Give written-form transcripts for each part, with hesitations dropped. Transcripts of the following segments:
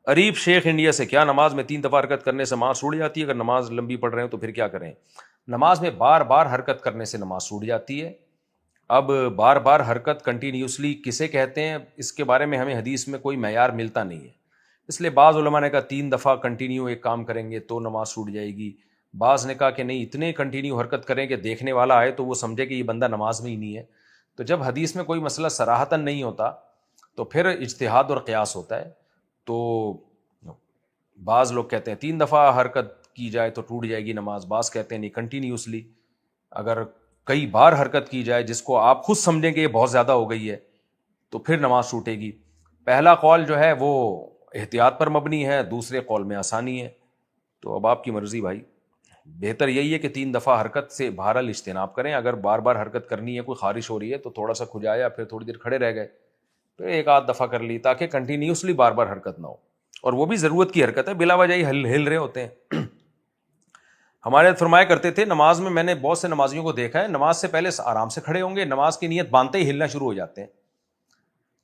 اریب شیخ India سے، کیا نماز میں 3 دفعہ حرکت کرنے سے نماز چھوٹ جاتی ہے؟ اگر نماز لمبی پڑھ رہے ہیں تو پھر کیا کریں؟ نماز میں بار بار حرکت کرنے سے نماز چھوٹ جاتی ہے۔ اب بار بار حرکت کنٹینیوسلی کسے کہتے ہیں، اس کے بارے میں ہمیں حدیث میں کوئی معیار ملتا نہیں ہے، اس لیے بعض علماء نے کہا 3 دفعہ کنٹینیو ایک کام کریں گے تو نماز چھوٹ جائے گی، بعض نے کہا کہ نہیں اتنے کنٹینیو حرکت کریں کہ دیکھنے والا آئے تو وہ سمجھے کہ یہ بندہ نماز میں ہی نہیں ہے۔ تو جب حدیث میں کوئی مسئلہ صراحتاً نہیں ہوتا تو پھر اجتہاد اور قیاس ہوتا ہے۔ تو بعض لوگ کہتے ہیں 3 دفعہ حرکت کی جائے تو ٹوٹ جائے گی نماز، بعض کہتے ہیں نہیں کنٹینیوسلی اگر کئی بار حرکت کی جائے جس کو آپ خود سمجھیں کہ یہ بہت زیادہ ہو گئی ہے تو پھر نماز ٹوٹے گی۔ پہلا قول جو ہے وہ احتیاط پر مبنی ہے، دوسرے قول میں آسانی ہے، تو اب آپ کی مرضی بھائی۔ بہتر یہی ہے کہ 3 دفعہ حرکت سے بہرحال اجتناب کریں، اگر بار بار حرکت کرنی ہے، کوئی خارش ہو رہی ہے تو تھوڑا سا کھجایا، پھر تھوڑی دیر کھڑے رہ گئے، پھر ایک آدھ دفعہ کر لی، تاکہ کنٹینیوسلی بار بار حرکت نہ ہو، اور وہ بھی ضرورت کی حرکت ہے، بلا وجہ ہی ہل رہے ہوتے ہیں۔ ہمارے فرمایا کرتے تھے نماز میں نے بہت سے نمازیوں کو دیکھا ہے نماز سے پہلے آرام سے کھڑے ہوں گے، نماز کی نیت باندھتے ہی ہلنا شروع ہو جاتے ہیں۔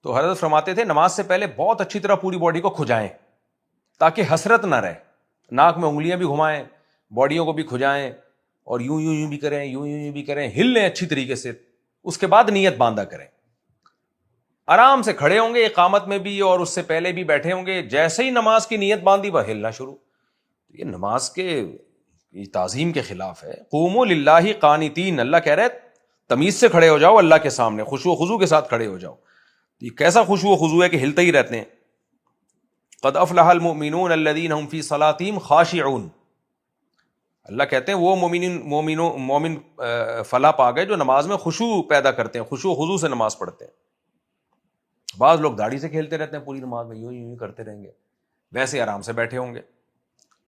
تو حضرت فرماتے تھے نماز سے پہلے بہت اچھی طرح پوری باڈی کو کھجائیں تاکہ حسرت نہ رہے، ناک میں انگلیاں بھی گھمائیں، باڈیوں کو بھی کھجائیں، اور یوں یوں یوں بھی کریں، یوں یوں یوں بھی کریں، ہل لیں اچھی طریقے سے، اس کے بعد نیت باندھا کریں۔ آرام سے کھڑے ہوں گے اقامت میں بھی اور اس سے پہلے بھی بیٹھے ہوں گے، جیسے ہی نماز کی نیت باندھی وہ ہلنا شروع۔ یہ نماز کے تعظیم کے خلاف ہے۔ قوموا للہ قانتین، اللہ کہہ رہے تمیز سے کھڑے ہو جاؤ اللہ کے سامنے، خشوع و خضوع کے ساتھ کھڑے ہو جاؤ۔ یہ کیسا خشوع و خضوع ہے کہ ہلتے ہی رہتے ہیں۔ قد افلح المؤمنون الذین هم فی صلاتہم خاشعون، اللہ کہتے ہیں وہ مومن فلاح پا گئے جو نماز میں خشوع پیدا کرتے ہیں، خشوع و خضوع سے نماز پڑھتے ہیں۔ بعض لوگ داڑھی سے کھیلتے رہتے ہیں پوری نماز میں، یوں یوں کرتے رہیں گے، ویسے آرام سے بیٹھے ہوں گے۔